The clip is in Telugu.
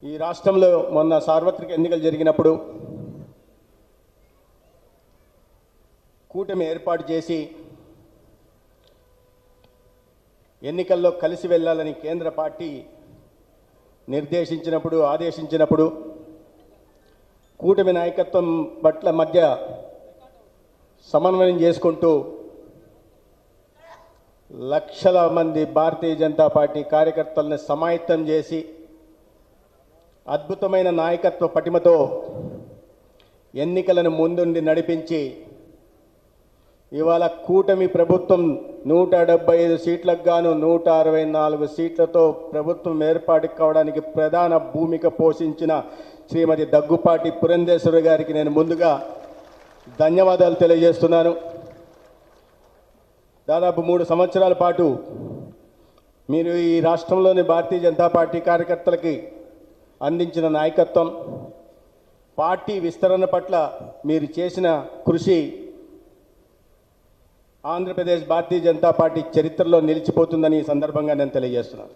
ఈ రాష్ట్రంలో మొన్న సార్వత్రిక ఎన్నికలు జరిగినప్పుడు కూటమి ఏర్పాటు చేసి ఎన్నికల్లో కలిసి వెళ్ళాలని కేంద్ర పార్టీ నిర్దేశించినప్పుడు ఆదేశించినప్పుడు కూటమి నాయకత్వం పట్ల మధ్య సమన్వయం చేసుకుంటూ లక్షల మంది భారతీయ జనతా పార్టీ కార్యకర్తలను సమాయత్తం చేసి అద్భుతమైన నాయకత్వ పటిమతో ఎన్నికలను ముందుండి నడిపించి ఇవాళ కూటమి ప్రభుత్వం 175 సీట్లకు గాను 164 సీట్లతో ప్రభుత్వం ఏర్పాటు కావడానికి ప్రధాన భూమిక పోషించిన శ్రీమతి దగ్గుపాటి పురంధేశ్వరి గారికి నేను ముందుగా ధన్యవాదాలు తెలియజేస్తున్నాను. దాదాపు 3 సంవత్సరాల పాటు మీరు ఈ రాష్ట్రంలోని భారతీయ జనతా పార్టీ కార్యకర్తలకి అందించిన నాయకత్వం, పార్టీ విస్తరణ పట్ల మీరు చేసిన కృషి ఆంధ్రప్రదేశ్ భారతీయ జనతా పార్టీ చరిత్రలో నిలిచిపోతుందని ఈ సందర్భంగా నేను తెలియజేస్తున్నాను.